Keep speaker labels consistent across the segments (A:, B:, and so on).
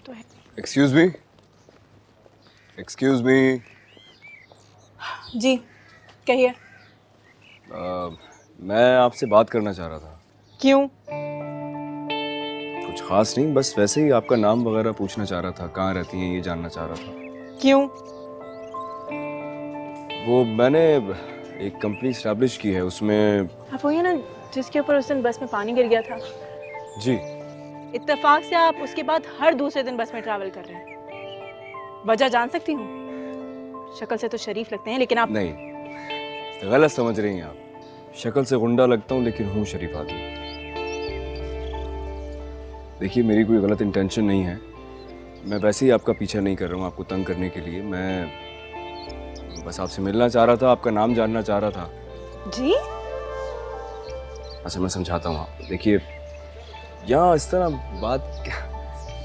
A: तो है।
B: Excuse me, excuse me.
A: जी कहिए।
B: मैं आपसे बात करना चाह रहा था।
A: क्यों?
B: कुछ खास नहीं, बस वैसे ही आपका नाम वगैरह पूछना चाह रहा था, कहाँ रहती हैं ये जानना चाह रहा था।
A: क्यों?
B: वो मैंने एक कंपनी स्टैब्लिश की है, उसमें।
A: आप वही ना जिसके ऊपर उस दिन बस में पानी गिर गया था?
B: जी।
A: इत्तेफाक से आप उसके बाद हर दूसरे दिन बस में ट्रैवल कर रहे हैं। वजह जान सकती हूँ? शक्ल से तो शरीफ लगते हैं लेकिन आप।
B: नहीं, गलत समझ रही हैं आप। शक्ल से गुंडा लगता हूँ लेकिन हूँ शरीफ आदमी। देखिए, मेरी कोई गलत इंटेंशन नहीं है। मैं वैसे ही आपका पीछा नहीं कर रहा हूँ आपको तंग करने के लिए। मैं बस आपसे मिलना चाह रहा था, आपका नाम जानना चाह रहा था।
A: जी?
B: अच्छा, मैं समझाता हूँ आपको। देखिए, यहाँ इस तरह बात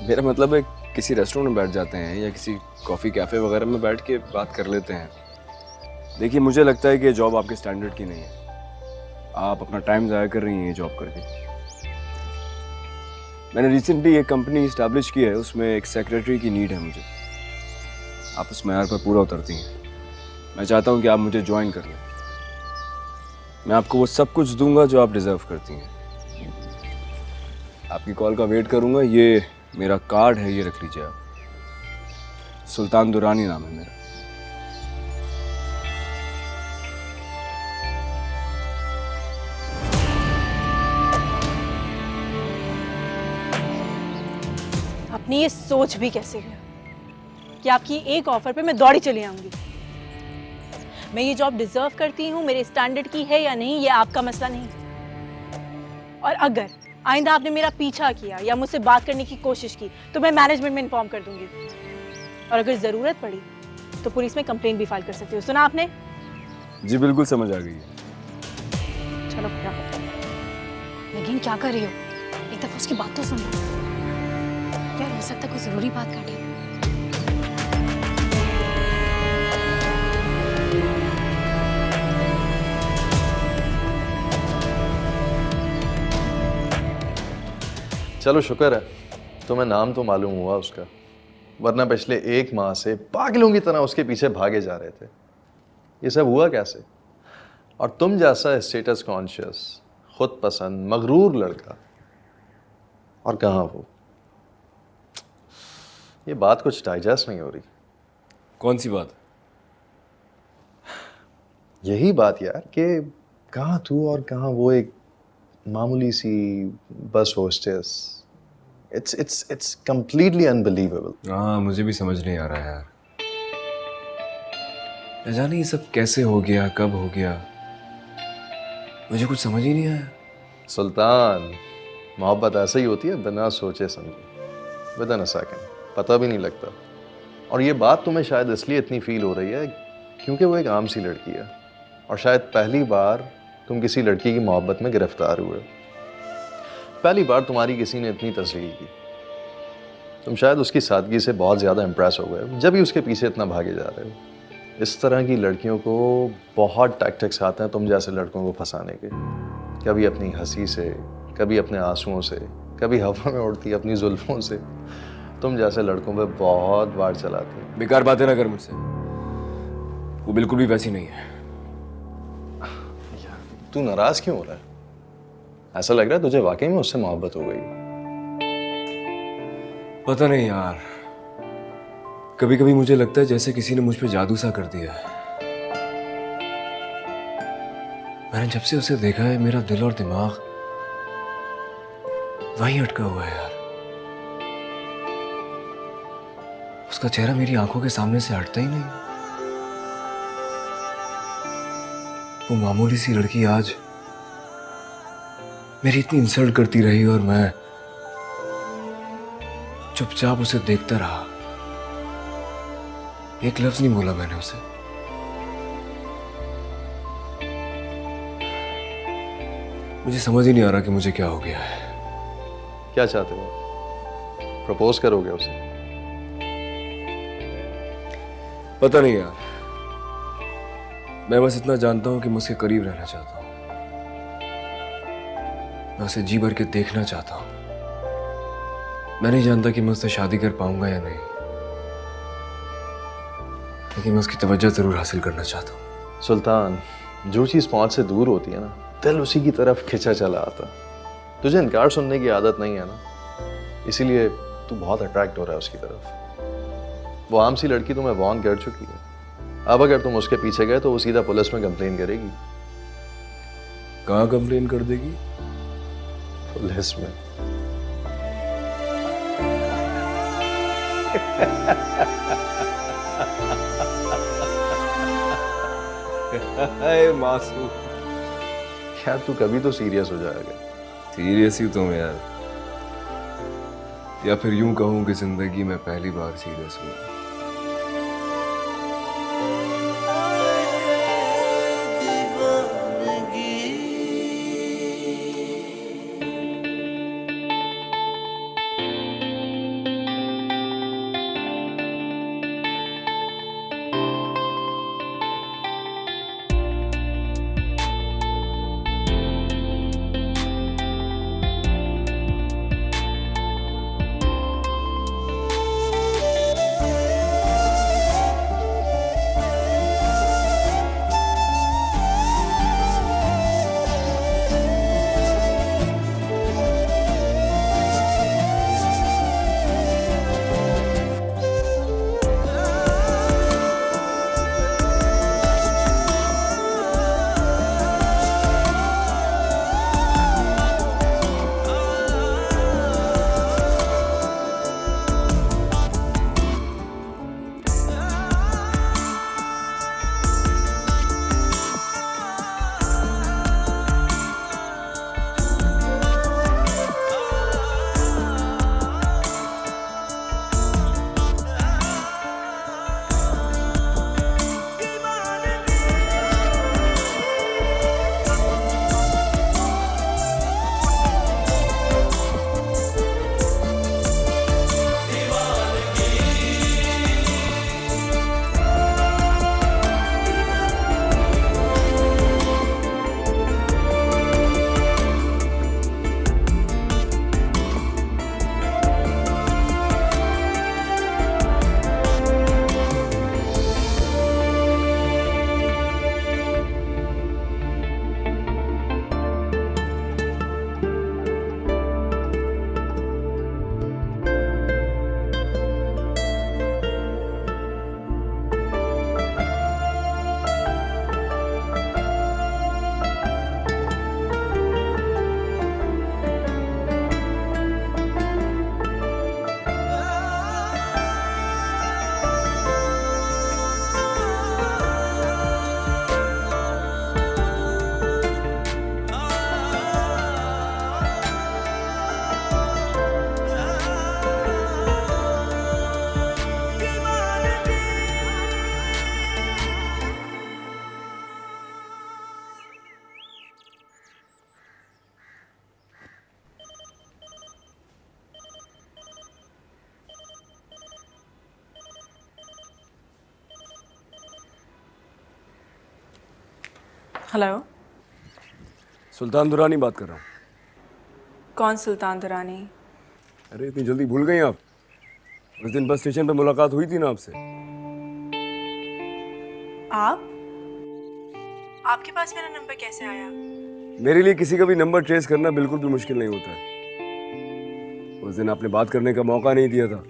B: मेरा मतलब है किसी रेस्टोरेंट में बैठ जाते हैं या किसी कॉफ़ी कैफ़े वगैरह में बैठ के बात कर लेते हैं। देखिए, मुझे लगता है कि ये जॉब आपके स्टैंडर्ड की नहीं है। आप अपना टाइम ज़ाया कर रही हैं ये जॉब करके। मैंने रिसेंटली एक कंपनी इस्टेब्लिश की है, उसमें एक सेक्रेटरी की नीड है मुझे। आप उस मैार पर पूरा उतरती हैं। मैं चाहता हूँ कि आप मुझे ज्वाइन कर लें। मैं आपको वो सब कुछ दूंगा जो आप डिज़र्व करती हैं। आपकी कॉल का वेट करूंगा। ये मेरा कार्ड है, ये रख लीजिए आप। सुल्तान दुरानी नाम है मेरा।
A: अपनी ये सोच भी कैसे है कि आपकी एक ऑफर पे मैं दौड़ी चली आऊंगी? मैं ये जॉब डिजर्व करती हूँ, मेरे स्टैंडर्ड की है या नहीं, ये आपका मसला नहीं। और अगर आइंदा आपने मेरा पीछा किया या मुझसे बात करने की कोशिश की तो मैं मैनेजमेंट में इन्फॉर्म कर दूंगी। और अगर जरूरत पड़ी तो पुलिस में कंप्लेंट भी फाइल कर सकती हूँ। सुना आपने?
B: जी बिल्कुल, समझ आ गई है।
A: चलो फटाफट।
C: लेकिन क्या कर रही हो? एक दफा उसकी बात तो सुन लो। यार हो सकता है कोई जरूरी बात कर रही हो।
D: चलो शुक्र है तुम्हें नाम तो मालूम हुआ उसका, वरना पिछले 1 माह से पागलों की तरह उसके पीछे भागे जा रहे थे। ये सब हुआ कैसे? और तुम जैसा स्टेटस कॉन्शियस, खुद पसंद, मगरूर लड़का, और कहाँ वो? ये बात कुछ डाइजेस्ट नहीं हो रही।
B: कौन सी बात?
D: यही बात यार कि कहाँ तू और कहाँ वो एक मामूली सी बस होस्टेस। It's completely unbelievable.
B: हाँ, मुझे भी समझ नहीं आ रहा है यार। न जाने ये सब कैसे हो गया, कब हो गया, मुझे कुछ समझ ही नहीं आया।
D: सुल्तान, मोहब्बत ऐसे ही होती है, बिना सोचे समझे, विदिन अ सेकंड, पता भी नहीं लगता। और ये बात तुम्हें शायद इसलिए इतनी फील हो रही है क्योंकि वो एक आम सी लड़की है, और शायद पहली बार तुम किसी लड़की की मोहब्बत में गिरफ्तार हुए। पहली बार तुम्हारी किसी ने इतनी तस्लील की। तुम शायद उसकी सादगी से बहुत ज़्यादा इम्प्रेस हो गए, जब भी उसके पीछे इतना भागे जा रहे हो। इस तरह की लड़कियों को बहुत टैक्टिक्स आते हैं तुम जैसे लड़कों को फंसाने के। कभी अपनी हंसी से, कभी अपने आंसुओं से, कभी हवा में उड़ती अपनी जुल्फों से। तुम जैसे लड़कों पे बहुत वार चलाती है।
B: बेकार बातें ना कर मुझसे, वो बिल्कुल भी वैसी नहीं है।
D: तू नाराज क्यों हो रहा है? ऐसा लग रहा है तुझे वाकई में उससे मोहब्बत हो गई।
B: पता नहीं यार, कभी कभी मुझे लगता है जैसे किसी ने मुझ पे जादू सा कर दिया है। मैंने जब से उसे देखा है, मेरा दिल और दिमाग वहीं अटका हुआ है यार। उसका चेहरा मेरी आंखों के सामने से हटता ही नहीं। वो मामूली सी लड़की आज मेरी इतनी इंसल्ट करती रही और मैं चुपचाप उसे देखता रहा। एक लफ्ज नहीं बोला मैंने उसे। मुझे समझ ही नहीं आ रहा कि मुझे क्या हो गया है।
D: क्या चाहते हो? प्रपोज करोगे उसे?
B: पता नहीं यार, मैं बस इतना जानता हूं कि मैं उसके करीब रहना चाहता हूं। मैं उसे जी भर के देखना चाहता हूं। मैं नहीं जानता कि मैं उससे शादी कर पाऊंगा या नहीं, लेकिन मैं उसकी तवज्जो जरूर हासिल करना चाहता हूँ।
D: सुल्तान, जो चीज़ पहुंच से दूर होती है ना, दिल उसी की तरफ खिंचा चला आता। तुझे इनकार सुनने की आदत नहीं है ना, इसीलिए तू बहुत अट्रैक्ट हो रहा है उसकी तरफ। वो आम सी लड़की तुम्हें वार्न कर चुकी है। अब अगर तुम उसके पीछे गए तो वो सीधा पुलिस में कंप्लेन करेगी।
B: कहाँ कंप्लेन कर देगी?
D: पुलिस में।
B: मासूम,
D: यार तू कभी तो सीरियस हो जाएगा।
B: सीरियस ही तुम यार, या फिर यूं कहूं कि जिंदगी में पहली बार सीरियस हुआ।
A: हेलो,
B: सुल्तान दुरानी बात कर रहा हूँ।
A: कौन सुल्तान दुरानी?
B: अरे इतनी जल्दी भूल गई आप? उस दिन बस स्टेशन पे मुलाकात हुई थी ना आपसे।
A: आपके पास मेरा नंबर कैसे आया?
B: मेरे लिए किसी का भी नंबर ट्रेस करना बिल्कुल भी मुश्किल नहीं होता है। उस दिन आपने बात करने का मौका नहीं दिया था।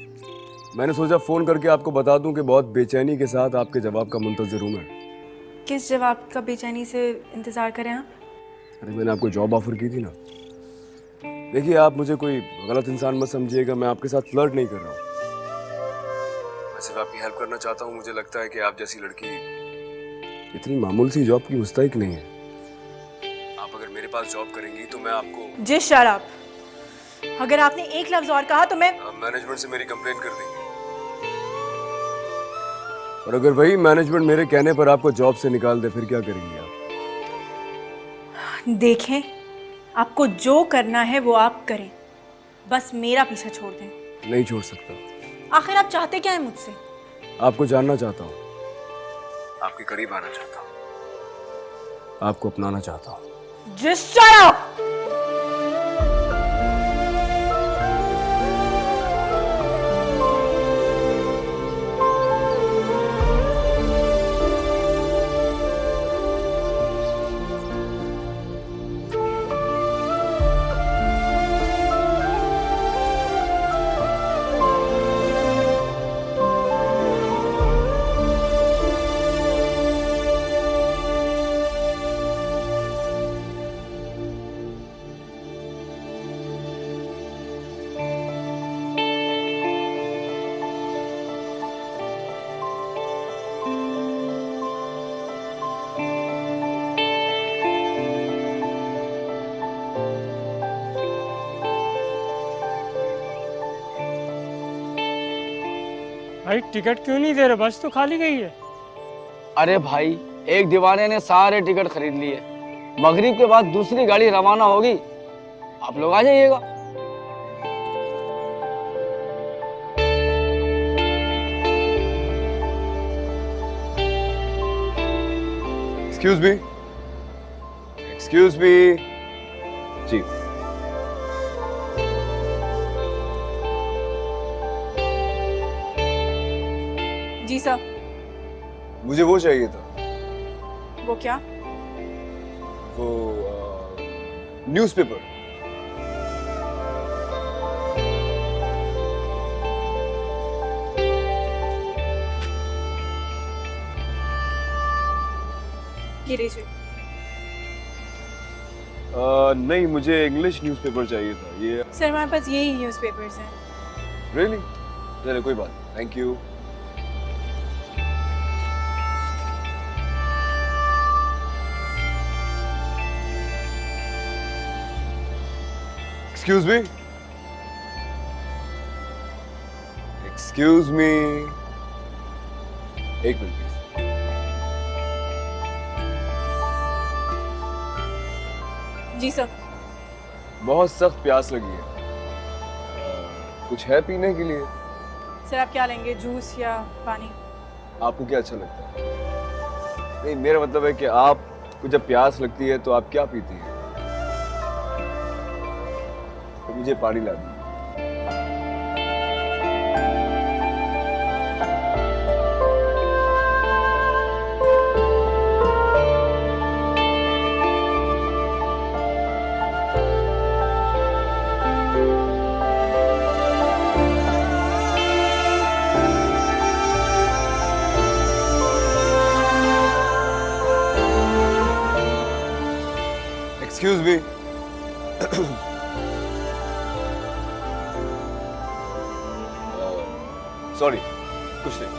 B: मैंने सोचा फोन करके आपको बता दूं कि बहुत बेचैनी के साथ आपके जवाब का मुंतजर हूं मैं।
A: किस जवाब का बेचैनी से इंतजार करें आप?
B: अरे मैंने आपको जॉब ऑफर की थी ना। देखिए, आप मुझे कोई गलत इंसान मत समझिएगा, मैं आपके साथ फ्लर्ट नहीं कर रहा हूँ। मैं सिर्फ आपकी हेल्प करना चाहता हूँ। मुझे लगता है कि आप जैसी लड़की इतनी मामूल सी जॉब की मुस्तहिक नहीं है। आप अगर मेरे पास जॉब करेंगी तो मैं आपको
A: जी शट अप। अगर आपने एक लफ्ज और कहा तो मैं
B: मैनेजमेंट से मेरी कंप्लेंट कर देंगे। और अगर वही मैनेजमेंट मेरे कहने पर आपको जॉब से निकाल दे, फिर क्या करेंगे आप?
A: देखें, आपको जो करना है वो आप करें, बस मेरा पीछा छोड़ दें।
B: नहीं छोड़ सकता।
A: आखिर आप चाहते क्या है मुझसे?
B: आपको जानना चाहता हूँ, आपके करीब आना चाहता हूँ, आपको अपनाना चाहता हूँ।
A: Just shut up!
E: भाई टिकट क्यों नहीं दे रहे? बस तो खाली गई है।
F: अरे भाई, एक दीवाने ने सारे टिकट खरीद लिए। मगरिब के बाद दूसरी गाड़ी रवाना होगी, आप लोग आ जाइएगा।
B: एक्सक्यूज मी, एक्सक्यूज मी जी।
A: जी सर।
B: मुझे वो चाहिए था,
A: वो क्या?
B: वो न्यूज़पेपर।
A: ये लीजिए।
B: नहीं, मुझे इंग्लिश न्यूज़पेपर चाहिए था। ये
A: सर हमारे पास यही न्यूज़पेपर्स हैं।
B: रियली? चलिए कोई बात, thank you. Excuse me, excuse me, एक मिनट प्लीज।
A: Ji sir.
B: बहुत सख्त प्यास लगी है, कुछ है पीने के लिए?
A: सर आप क्या लेंगे, जूस या पानी?
B: आपको क्या अच्छा लगता है? नहीं, मेरा मतलब है कि आपको जब प्यास लगती है तो आप क्या पीती हैं? तो मुझे पानी ला दीजिए। Excuse me. Sorry, कुछ नहीं।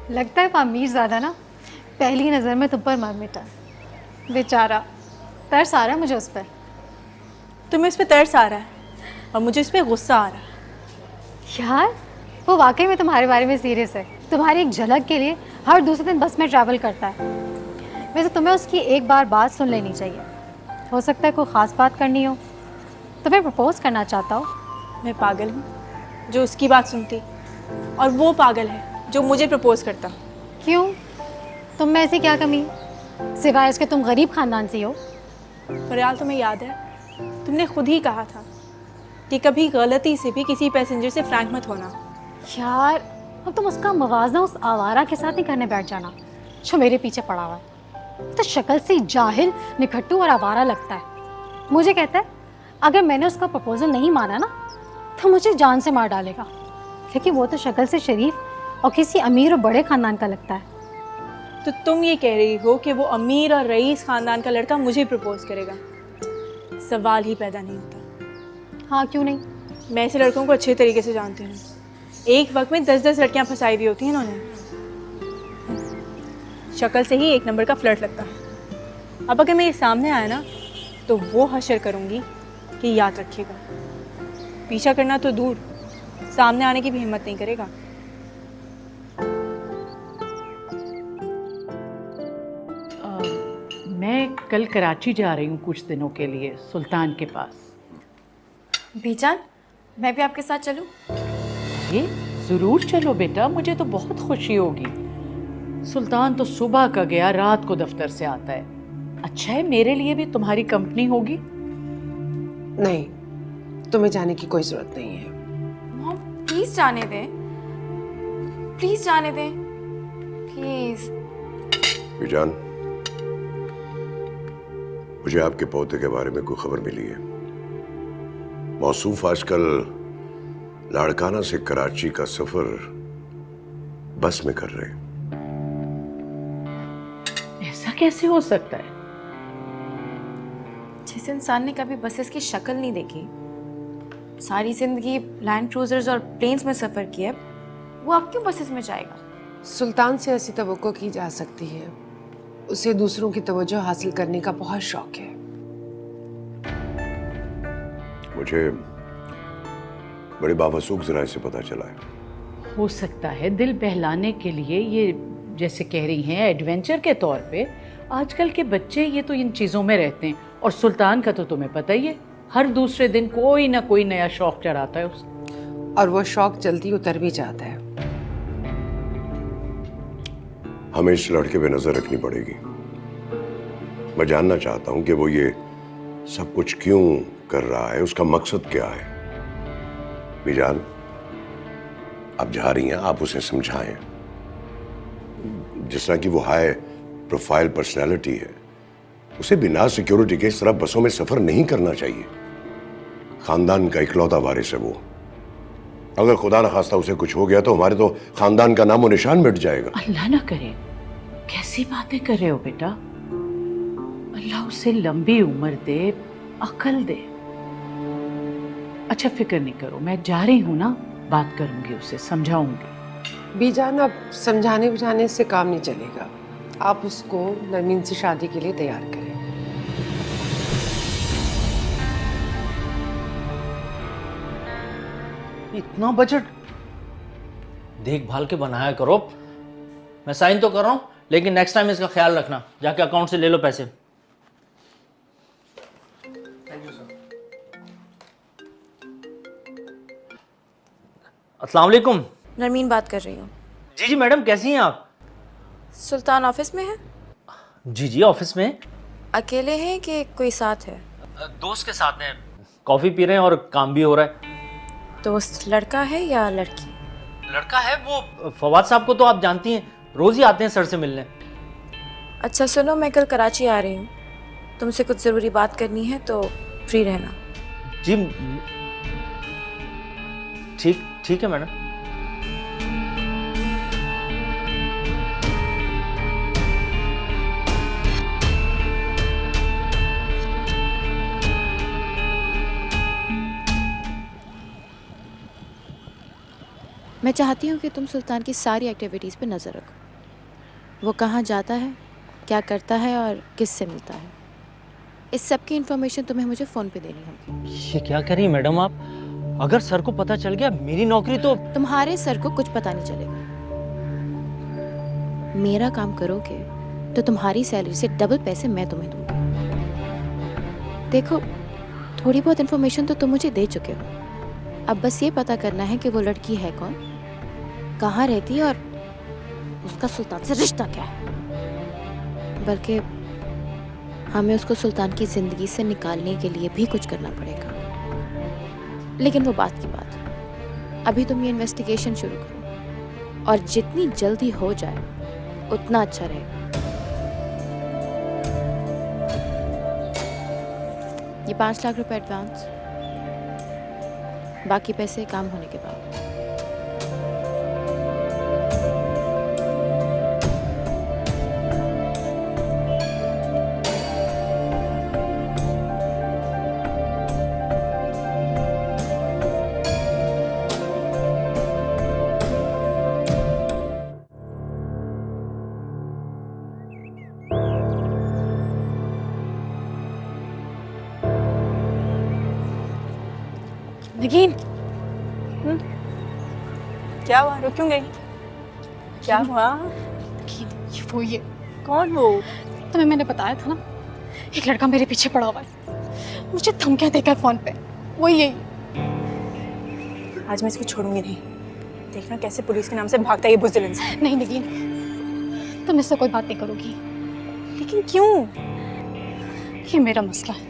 C: लगता है पामीर ज़्यादा ना पहली नज़र में तुम पर मर मिटा। बेचारा, तरस आ रहा है मुझे उस पर।
A: तुम्हें इस पे तरस आ रहा है और मुझे इस पे गुस्सा आ रहा है।
C: यार वो वाकई में तुम्हारे बारे में सीरियस है। तुम्हारी एक झलक के लिए हर दूसरे दिन बस में ट्रैवल करता है। वैसे तुम्हें उसकी एक बार बात सुन लेनी चाहिए। हो सकता है कोई ख़ास बात करनी हो, तुम्हें प्रपोज करना चाहता हो।
A: मैं पागल हूँ जो उसकी बात सुनती, और वो पागल है जो मुझे प्रपोज करता।
C: क्यों? तुम में ऐसी क्या कमी है सिवाय इसके तुम गरीब ख़ानदान से हो?
A: फरियाल, तुम्हें याद है तुमने खुद ही कहा था कि कभी गलती से भी किसी पैसेंजर से फ्रैंक मत होना।
C: यार अब तुम उसका मवाजना उस आवारा के साथ नहीं करने बैठ जाना जो मेरे पीछे पड़ा हुआ है। तो शक्ल से जाहिल, निखट्टू और आवारा लगता है। मुझे कहता है अगर मैंने उसका प्रपोजल नहीं माना ना तो मुझे जान से मार डालेगा, क्योंकि वो तो शक्ल से शरीफ और किसी अमीर और बड़े ख़ानदान का लगता है।
A: तो तुम ये कह रही हो कि वो अमीर और रईस ख़ानदान का लड़का मुझे प्रपोज करेगा? सवाल ही पैदा नहीं होता।
C: हाँ क्यों नहीं?
A: मैं ऐसे लड़कों को अच्छे तरीके से जानती हूँ। एक वक्त में 10-10 लड़कियां फंसाई हुई होती हैं इन्होंने। शक्ल से ही एक नंबर का फ्लर्ट लगता है। अब अगर मेरे सामने आया ना तो वो हशर करूँगी कि याद रखिएगा, पीछा करना तो दूर, सामने आने की भी हिम्मत नहीं करेगा।
G: मैं कल कराची जा रही हूँ कुछ दिनों के लिए, सुल्तान के पास।
H: बीजान, मैं भी आपके साथ चलूं?
G: ये ज़रूर चलो बेटा, मुझे तो बहुत खुशी होगी। सुल्तान तो सुबह का गया, रात को दफ्तर से आता है। अच्छा है, मेरे लिए भी तुम्हारी कंपनी होगी।
I: नहीं, तुम्हें जाने की कोई जरूरत नहीं है।
H: मॉम प्लीज जाने दें, प्लीज जाने दें, प्लीज।
J: बीजान, मुझे आपके पोते के बारे में कोई खबर मिली है। मौसूफ आजकल लाड़काना से कराची का सफर बस में कर रहे हैं।
G: ऐसा कैसे हो सकता है?
H: जिस इंसान ने कभी बसेस की शक्ल नहीं देखी, सारी जिंदगी लैंड क्रूजर्स और प्लेन्स में सफर किया, वो अब क्यों बसेस में जाएगा?
I: सुल्तान से ऐसी तवक्को की जा सकती है। उसे दूसरों की तवज्जो हासिल करने का बहुत शौक है।
J: मुझे बड़े बावसूख जरा से पता चला है।
G: हो सकता है दिल बहलाने के लिए ये, जैसे कह रही हैं, एडवेंचर के तौर पे। आजकल के बच्चे ये तो इन चीज़ों में रहते हैं। और सुल्तान का तो तुम्हें पता ही है, हर दूसरे दिन कोई ना कोई नया शौक चढ़ाता है उसको।
I: और वो शौक जल्दी उतर भी जाता है।
J: हमें इस लड़के पे नजर रखनी पड़ेगी। मैं जानना चाहता हूं कि वो ये सब कुछ क्यों कर रहा है, उसका मकसद क्या है। बीजान, आप जा रही हैं, आप उसे समझाएं। जिस तरह की वो हाई प्रोफाइल पर्सनैलिटी है, उसे बिना सिक्योरिटी के इस तरह बसों में सफर नहीं करना चाहिए। खानदान का इकलौता वारिस है वो। अगर खुदा न खास्ता उसे कुछ हो गया तो हमारे तो खानदान का नामो निशान मिट जाएगा।
G: अल्लाह ना करे, कैसी बातें कर रहे हो बेटा। अल्लाह उसे लंबी उम्र दे, अकल दे। अच्छा फिक्र नहीं करो, मैं जा रही हूँ ना, बात करूंगी उससे, समझाऊंगी।
I: बीजान, अब समझाने बुझाने से काम नहीं चलेगा। आप उसको नरमीन से शादी के लिए तैयार करें।
K: इतना बजट देखभाल के बनाया करो। मैं साइन तो कर रहा हूं, लेकिन नेक्स्ट टाइम इसका ख्याल रखना। जाके अकाउंट से ले लो पैसे। अस्सलाम वालेकुम।
H: नरमीन बात कर रही हूँ।
K: जी जी मैडम, कैसी हैं आप?
H: सुल्तान ऑफिस में है?
K: जी जी ऑफिस में।
H: अकेले हैं कि कोई साथ है?
K: दोस्त के साथ हैं, कॉफी पी रहे हैं और काम भी हो रहा है।
H: दोस्त लड़का है या लड़की?
K: लड़का है। वो फवाद साहब को तो आप जानती हैं, रोज ही आते हैं सर से मिलने।
H: अच्छा सुनो, मैं कल कराची आ रही हूँ, तुमसे कुछ ज़रूरी बात करनी है तो फ्री रहना।
K: जी ठीक ठीक है मैडम।
H: मैं चाहती हूँ कि तुम सुल्तान की सारी एक्टिविटीज़ पे नज़र रखो। वो कहाँ जाता है, क्या करता है और किससे मिलता है। इस सब की इन्फॉर्मेशन तुम्हें मुझे फ़ोन पे देनी होगी।
K: ये क्या कर रही हैं मैडम आप? अगर सर को पता चल गया मेरी नौकरी तो।
H: तुम्हारे सर को कुछ पता नहीं चलेगा। मेरा काम करोगे तो तुम्हारी सैलरी से डबल पैसे मैं तुम्हें दूंगी। देखो, थोड़ी बहुत इन्फॉर्मेशन तो तुम मुझे दे चुके हो। अब बस ये पता करना है कि वो लड़की है कौन, कहाँ रहती है और उसका सुल्तान से रिश्ता क्या है। बल्कि हमें उसको सुल्तान की ज़िंदगी से निकालने के लिए भी कुछ करना पड़ेगा। लेकिन वो बात की बात, अभी तुम ये इन्वेस्टिगेशन शुरू करो और जितनी जल्दी हो जाए उतना अच्छा रहेगा। ये 5 लाख रुपए एडवांस, बाकी पैसे काम होने के बाद।
C: नगीन,
A: क्या हुआ? रुक क्यों गई? क्या हुआ?
C: ये
A: कौन वो?
C: तुम्हें मैंने बताया था ना, एक लड़का मेरे पीछे पड़ा हुआ है, मुझे धमकियां देकर फोन पे। वो यही।
A: आज मैं इसको छोड़ूंगी नहीं। देखना कैसे पुलिस के नाम से भागता है ये बुज़दिल इंसान।
C: नहीं नगीन, तुम इससे कोई बात नहीं करोगी।
A: लेकिन क्यों?
C: ये मेरा मसला है,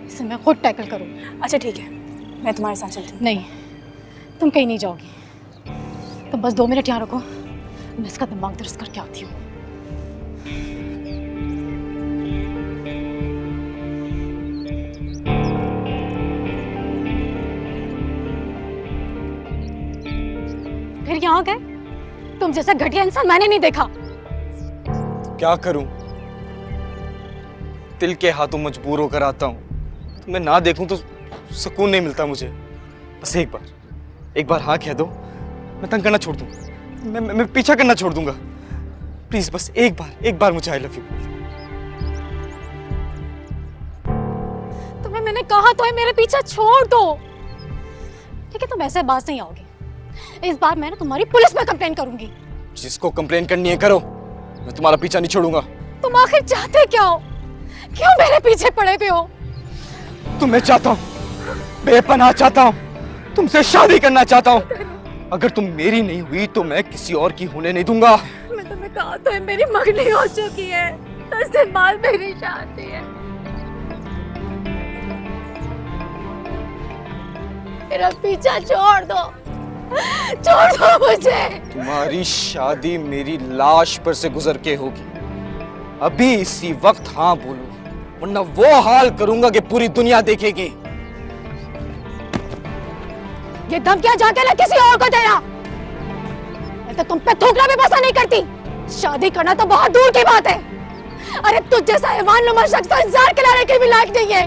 C: इसे मैं खुद टैकल करूँगी।
A: अच्छा ठीक है, मैं तुम्हारे साथ चलती हूँ।
C: नहीं, तुम कहीं नहीं जाओगी। तुम बस 2 मिनट यहाँ रुको, मैं इसका दिमाग दुरुस्त करके आती हूँ। फिर यहाँ गए? तुम जैसा घटिया इंसान मैंने नहीं देखा।
L: क्या करूं? दिल के हाथों मजबूर होकर आता हूं। तो मैं ना देखूं तो सुकून नहीं मिलता मुझे। बस एक बार हाँ कह दो, मैं तंग करना छोड़ दूं। मैं पीछा करना छोड़ दूंगा। प्लीज बस एक बार मुझे आई लव यू।
C: तुम्हें मैंने कहा तो है मेरे पीछे छोड़ दो। ठीक है, तुम ऐसे बात नहीं आओगे। इस बार मैं ना तुम्हारी पुलिस में कंप्लेन करूंगी।
L: जिसको कंप्लेन करनी है करो, मैं तुम्हारा पीछा नहीं छोड़ूंगा।
C: तुम आखिर चाहते क्या हो? क्यों मेरे पीछे पड़े हुए हो?
L: तुम्हें चाहता हूँ, बेपनाह चाहता हूँ, तुमसे शादी करना चाहता हूँ। अगर तुम मेरी नहीं हुई तो मैं किसी और की होने नहीं दूंगा।
C: मैं तुम्हें कहा तो है मेरी मंगनी हो चुकी है, 10 दिन बाद मेरी शादी है। मेरा पीछा छोड़ दो, छोड़ दो मुझे।
L: तुम्हारी शादी मेरी लाश पर से गुजर के होगी। अभी इसी वक्त हाँ बोलो, वरना वो हाल करूंगा कि पूरी दुनिया देखेगी।
C: ये धमकियां जाके ना किसी और को देना। मैं तो तुम पे थूकना भी पसंद नहीं करती। शादी करना तो बहुत दूर की बात है। अरे तुझ जैसा हैवान-नुमा शख्स तो इंसान खिलाने के भी लायक नहीं है।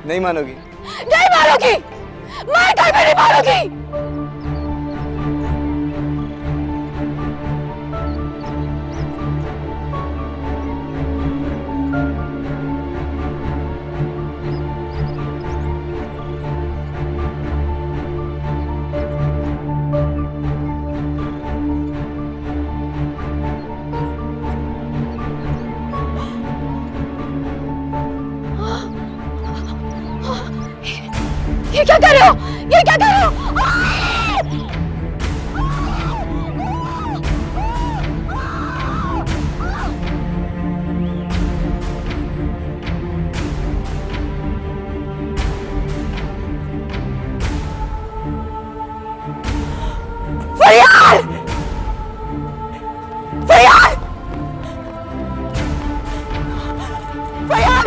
L: नहीं मानोगी?
C: नहीं मानोगी, मैं कहीं भी नहीं मानोगी। ये क्या कर रहे हो? ये क्या कर रहे हो? फरियाद! फरियाद! फरियाद!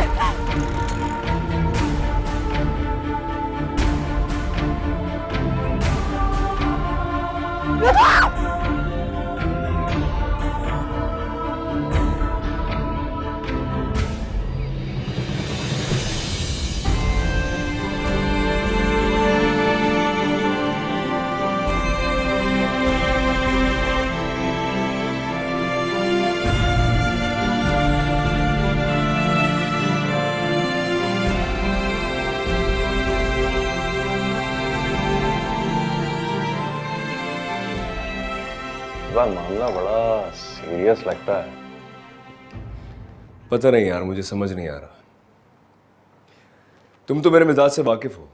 D: मामला बड़ा सीरियस लगता है।
B: पता नहीं यार, मुझे समझ नहीं आ रहा। तुम तो मेरे मिजाज से वाकिफ हो।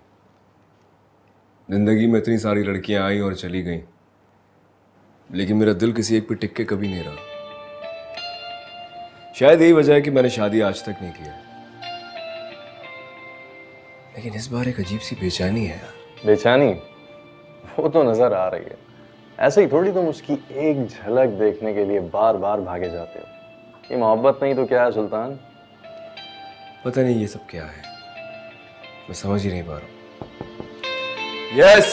B: जिंदगी में इतनी सारी लड़कियां आई और चली गईं, लेकिन मेरा दिल किसी एक पे टिक के कभी नहीं रहा। शायद यही वजह है कि मैंने शादी आज तक नहीं की है। लेकिन इस बार एक अजीब सी बेचैनी है यार।
D: बेचैनी? वो तो नजर आ रही है। ऐसे ही थोड़ी तुम उसकी एक झलक देखने के लिए बार बार भागे जाते हो। ये मोहब्बत नहीं तो क्या है सुल्तान?
B: पता नहीं ये सब क्या है, मैं समझ ही नहीं पा रहा। यस,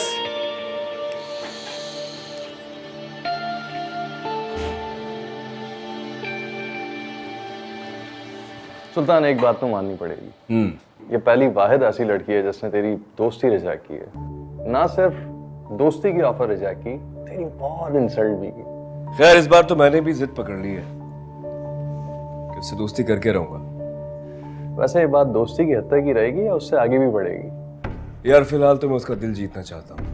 D: सुल्तान एक बात तो माननी पड़ेगी। ये पहली वाहिद ऐसी लड़की है जिसने तेरी दोस्ती रिजेक्ट की है। ना सिर्फ दोस्ती की ऑफर रिजेक्ट की, तेरी बहुत इंसल्ट भी की।
B: खैर इस बार तो मैंने भी जिद पकड़ ली है कि उससे दोस्ती करके रहूंगा।
D: वैसे ये बात दोस्ती की हद तक ही रहेगी या उससे आगे भी बढ़ेगी?
B: यार फिलहाल तो मैं उसका दिल जीतना चाहता हूँ,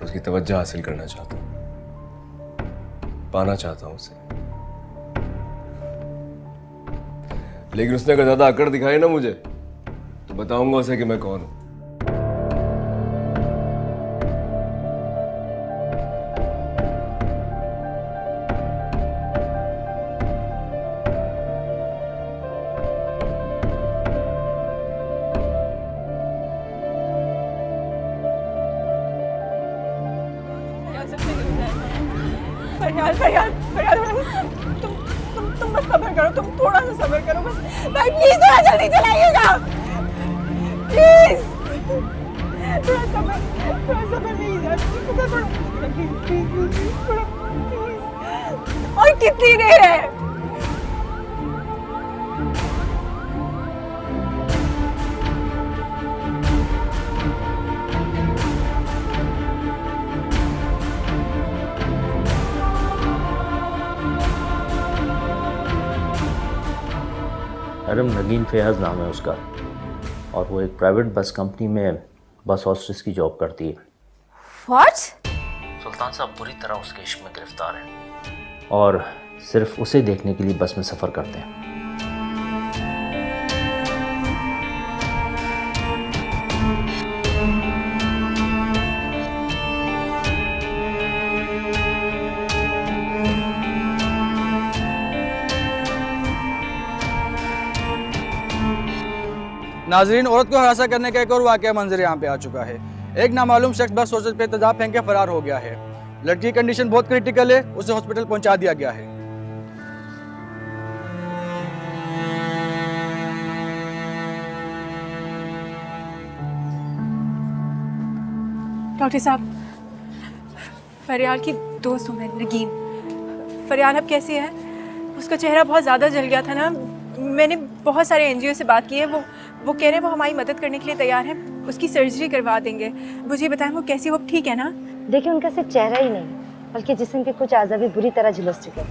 B: उसकी तवज्जो हासिल करना चाहता हूँ, पाना चाहता हूँ उसे। लेकिन उसने अगर ज्यादा अकड़ दिखाई ना मुझे, तो बताऊंगा उसे कि मैं कौन हूं।
A: तुम बस सब्र करो, तुम थोड़ा सा सब्र करो बस। भाई प्लीज थोड़ा जल्दी चलाइएगा, प्लीज थोड़ा सब्र नहीं यार, थोड़ा और कितनी देर है?
K: मैडम नगीन फयाज नाम है उसका, और वो एक प्राइवेट बस कंपनी में बस हॉस्टेस की जॉब करती है।
A: What?
K: सुल्तान साहब बुरी तरह उसके इश्क में गिरफ्तार हैं और सिर्फ उसे देखने के लिए बस में सफ़र करते हैं।
F: नाजरीन, औरत को हरासा करने का एक और वाकया मंजर यहाँ पे आ चुका है। एक नामालूम शख्स बस सोचत पे तेजाब फेंक के फरार हो गया है। लड़की की कंडीशन बहुत क्रिटिकल है, उसे हॉस्पिटल पहुंचा दिया गया है।
A: डॉक्टर साहब, फरियाल की दोस्त हूँ मैं, नगीन। फरियाल अब कैसी है? उसका चेहरा बहुत ज़्यादा जल गया था ना। मैंने बहुत सारे एनजीओ से बात की है, वो कह रहे हैं वो हमारी मदद करने के लिए तैयार हैं, उसकी सर्जरी करवा देंगे। मुझे बताएं वो कैसी, वो ठीक है ना?
M: देखिए, उनका सिर्फ चेहरा ही नहीं बल्कि जिस्म के कुछ आज़ा भी बुरी तरह झुलस चुके हैं।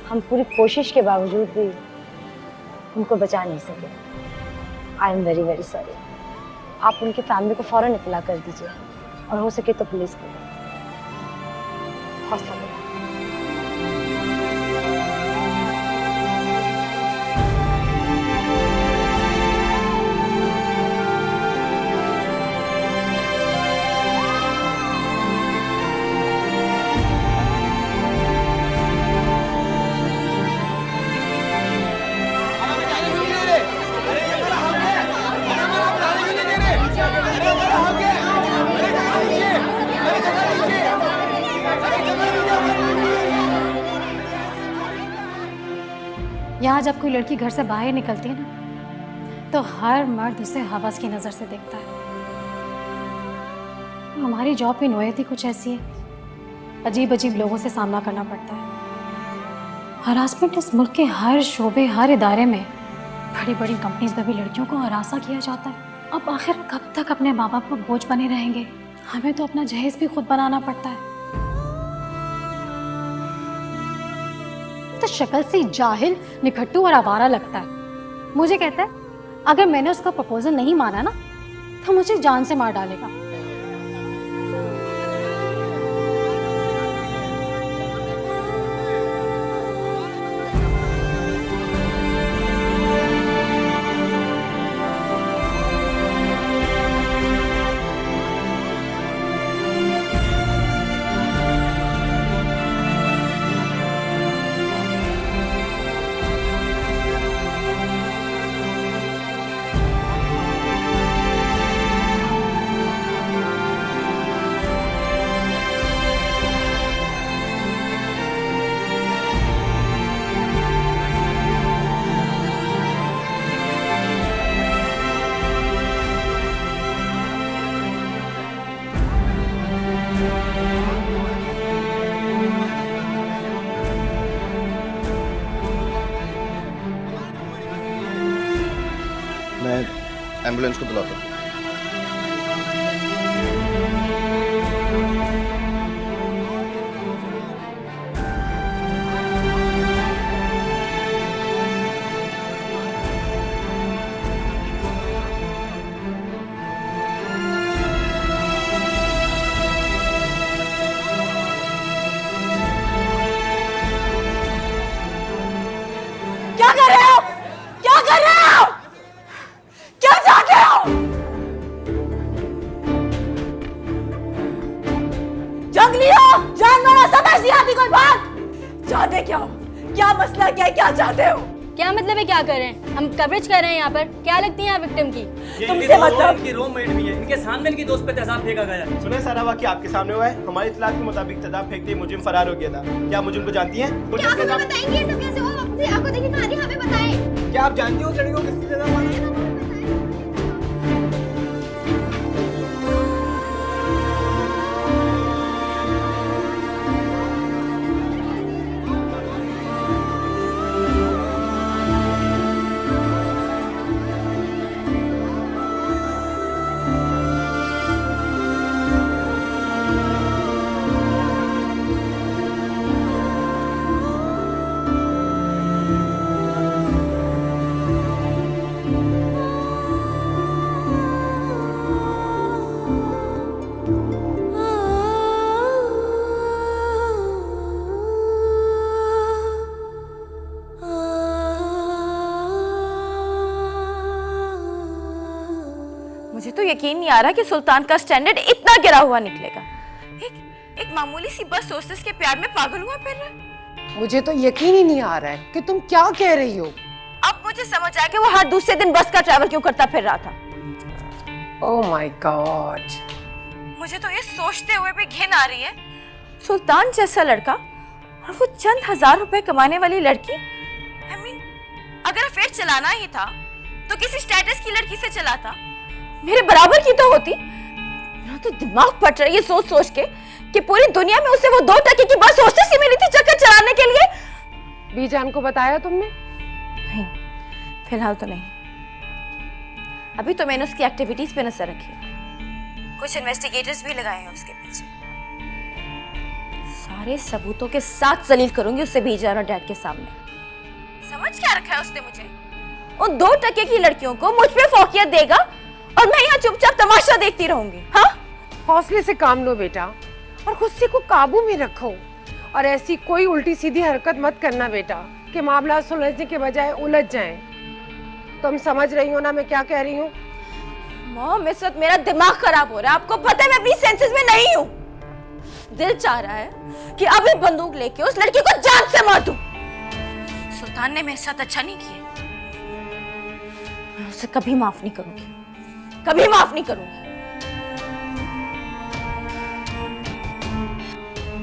M: हम पूरी कोशिश के बावजूद भी उनको बचा नहीं सके। I am very very sorry. आप उनकी फैमिली को फ़ौरन इत्तला कर दीजिए और हो सके तो पुलिस को। हौसला बढ़ाइए।
C: यहाँ जब कोई लड़की घर से बाहर निकलती है ना, तो हर मर्द उसे हवस की नज़र से देखता है। हमारी जॉब की नोयत ही कुछ ऐसी है, अजीब अजीब लोगों से सामना करना पड़ता है। हरासमेंट इस मुल्क के हर शोबे, हर इदारे में, बड़ी बड़ी कंपनीज में भी लड़कियों को हरासा किया जाता है। अब आखिर कब तक अपने माँ बाप को बोझ बने रहेंगे? हमें तो अपना जहेज भी खुद बनाना पड़ता है। तो शक्ल से जाहिल, निखट्टू और आवारा लगता है। मुझे कहता है अगर मैंने उसका प्रपोजल नहीं माना ना, तो मुझे जान से मार डालेगा।
D: मैं एम्बुलेंस को बुलाता हूँ।
A: क्या कर रहे हो? क्या कर रहे हो? क्या चाहते हो? जंगली हो, जानवर समझ नहीं आती कोई बात। चाहते क्या हो? क्या मसला क्या है? क्या चाहते हो?
M: क्या मतलब है क्या कर रहे हैं? हम कवरेज कर रहे हैं यहाँ पर। क्या लगती है आप विक्टिम की?
A: तुमसे मतलब
E: इनकी रूममेट भी है, इनके सामने इनकी दोस्त पे तेजाब फेंका गया।
L: सुने, सारा वाकया आपके सामने हुआ है। हमारी इत्तलात के मुताबिक तेजाब फेंकते ही मुजिम फरार हो गया था। क्या मुजिम को जानती हैं?
M: क्या आप हमें बताएंगे ये सब कैसे हुआ? अपनी आंखों देखी कहानी हमें बताएं।
L: क्या आप जानती हो उस लड़की को किससे तेजाब मारा?
H: मुझे तो यकीन नहीं आ रहा कि सुल्तान का स्टैंडर्ड इतना गिरा हुआ निकलेगा। एक मामूली सी बस होस्टेस के प्यार में पागल हुआ फिर रहा है।
I: मुझे तो यकीन ही नहीं आ रहा है कि तुम क्या कह रही हो।
H: अब मुझे समझ आया कि वो हर दूसरे दिन बस का ट्रैवल क्यों करता फिर रहा था।
I: ओह माय गॉड,
H: मुझे तो ये सोचते हुए भी घिन आ रही है, सुल्तान जैसा लड़का और वो चंद हजार रुपए कमाने वाली लड़की। I mean, अगर अफेयर चलाना ही था तो किसी स्टेटस की लड़की से चलाता, मेरे बराबर की तो होती। मेरा तो दिमाग फट रहा है ये सोच सोच के कि पूरी दुनिया में उसे वो 2 टके की बस होस्टेस ही मिली थी चक्कर चलाने के लिए।
I: बीजान को बताया तुमने?
H: नहीं, फिलहाल तो नहीं। अभी तो मैंने उसकी एक्टिविटीज पे नजर रखी है, कुछ इन्वेस्टिगेटर्स भी लगाए हैं उसके पीछे। सारे सबूतों के साथ जलील करूंगी उसे बीजान और डैड के सामने। समझ क्या रखा है उसने मुझे? उन 2 टके की लड़कियों को मुझ पे फौकियत देगा और मैं यहाँ चुपचाप तमाशा देखती रहूंगी। हाँ,
I: हौसले से काम लो बेटा और गुस्से को काबू में रखो और ऐसी कोई उल्टी सीधी हरकत मत करना बेटा कि मामला सुलझने के बजाय उलझ जाए। तुम समझ रही हो ना मैं क्या कह रही हूँ?
H: मॉम, इस वक्त मेरा दिमाग खराब हो रहा है। आपको पता है मैं अपनी सेंसेस में नहीं हूँ। दिल चाह रहा है कि अभी बंदूक लेके उस लड़की को जान से मार दूं। सुल्तान ने मेरे साथ अच्छा नहीं किया, मैं उसे कभी माफ नहीं करूंगी, कभी माफ नहीं करूंगी।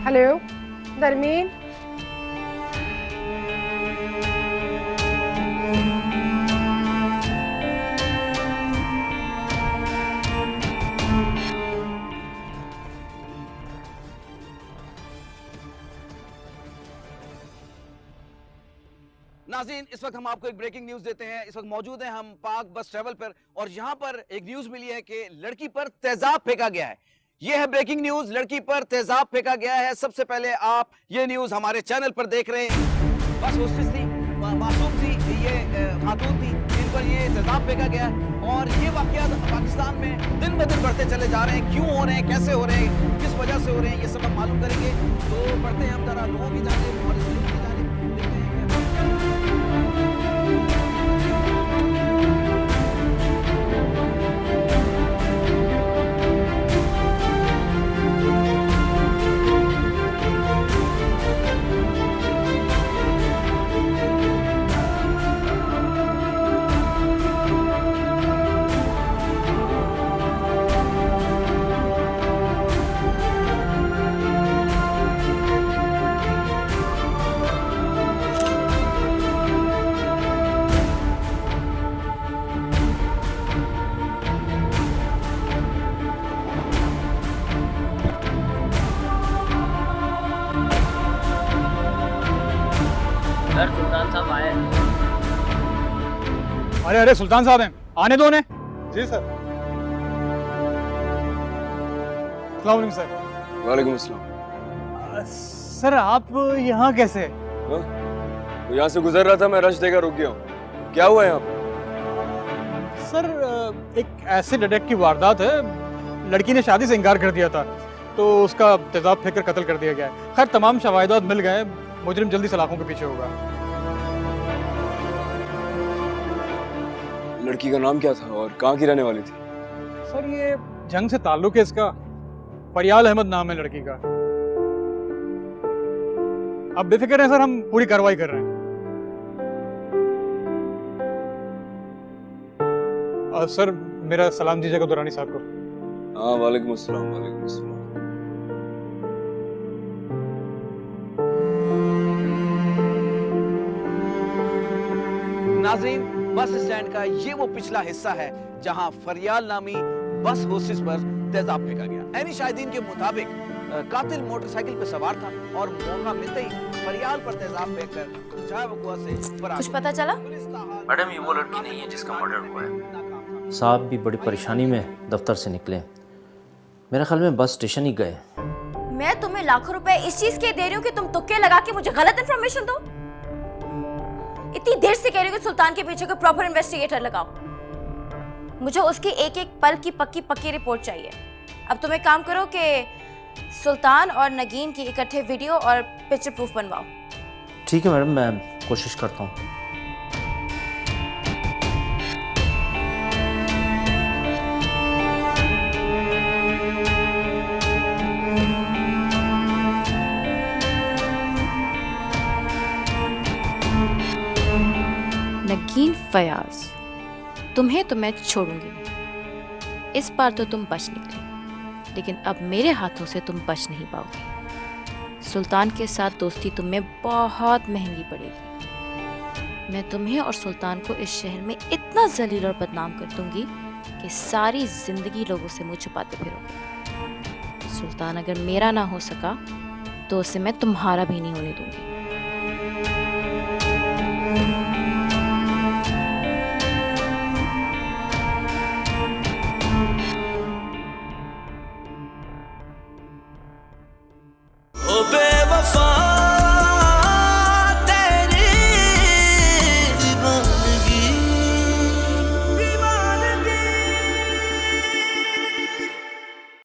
I: हेलो नरमीन,
F: नाज़रीन, इस वक्त हम आपको एक ब्रेकिंग न्यूज देते हैं। इस वक्त मौजूद हैं हम पाक बस ट्रैवल पर और यहाँ पर एक न्यूज मिली है कि लड़की पर तेजाब फेंका गया है। यह है ब्रेकिंग न्यूज, लड़की पर तेजाब फेंका गया है। सबसे पहले आप ये न्यूज हमारे चैनल पर देख रहे हैं। बस होस्टेस थी, मासूम थी, ये खातून थी, इन पर ये तेजाब फेंका गया है और ये वाकयात पाकिस्तान में दिन ब दिन बढ़ते चले जा रहे हैं। क्यों हो रहे हैं, कैसे हो रहे हैं, किस वजह से हो रहे हैं, ये सब हम मालूम करेंगे। तो बढ़ते हैं हम जरा लोगों की जानिब और इस न्यूज़ की जानिब।
E: सुल्तान साहब आए।
F: अरे अरे सुल्तान साहब हैं, आने दो उन्हें। जी सर। अस्सलाम वालेकुम सर।
B: वालेकुम अस्सलाम।
F: सर आप यहाँ कैसे?
B: तो यहाँ से गुजर रहा था, मैं रश देकर रुक गया हूँ। क्या हुआ यहाँ पे?
F: सर एक एसिड अटैक की वारदात है। लड़की ने शादी से इनकार कर दिया था तो उसका तेजाब फेंक कर कत्ल कर दिया गया है। खैर तमाम शवाहिदात मिल गए, मुजरिम जल्दी सलाखों के पीछे होगा।
B: लड़की का नाम क्या था और कहाँ की रहने वाली थी?
F: सर ये जंग से ताल्लुक है इसका, फरियाल अहमद नाम है लड़की का। आप बेफिक्र हैं सर, हम पूरी कार्रवाई कर रहे हैं। और सर मेरा सलाम दीजिएगा दुरानी साहब को।
B: हाँ वालेकुम अस्सलाम। वालेकुम अस्सलाम।
F: नाज़रीन, बस स्टैंड का ये वो पिछला हिस्सा है जहां फरियाल नामी बस होस्टेस पर तेजाब फेंका गया। ऐनी शाहिदीन के मुताबिक कातिल मोटरसाइकिल पर सवार था और मौका मिलते ही फरियाल पर तेजाब फेंककर चाय वकुआ से फरार।
H: कुछ पता चला?
K: मैडम ये वो लड़की नहीं है जिसका मर्डर हुआ है। साहब भी बड़ी परेशानी में दफ्तर से निकले, मेरे ख्याल में बस स्टेशन ही गए।
H: मैं तुम्हें लाखों रुपए इस चीज के दे रही हूँ कि तुम तुक्के लगा के मुझे गलत इन्फॉर्मेशन दो। इतनी देर से कह रही हूँ कि सुल्तान के पीछे कोई प्रॉपर इन्वेस्टिगेटर लगाओ। मुझे उसकी एक एक पल की पक्की रिपोर्ट चाहिए। अब तुम एक काम करो कि सुल्तान और नगीन की इकट्ठे वीडियो और पिक्चर प्रूफ बनवाओ।
K: ठीक है मैडम, मैं कोशिश करता हूँ।
H: फयाज, तुम्हें तो मैं छोड़ूंगी नहीं। इस बार तो तुम बच निकली, लेकिन अब मेरे हाथों से तुम बच नहीं पाओगे। सुल्तान के साथ दोस्ती तुम्हें बहुत महंगी पड़ेगी। मैं तुम्हें और सुल्तान को इस शहर में इतना जलील और बदनाम कर दूंगी कि सारी जिंदगी लोगों से मुंह छुपाते फिरोगे। सुल्तान अगर मेरा ना हो सका तो उसे मैं तुम्हारा भी नहीं होने दूंगी।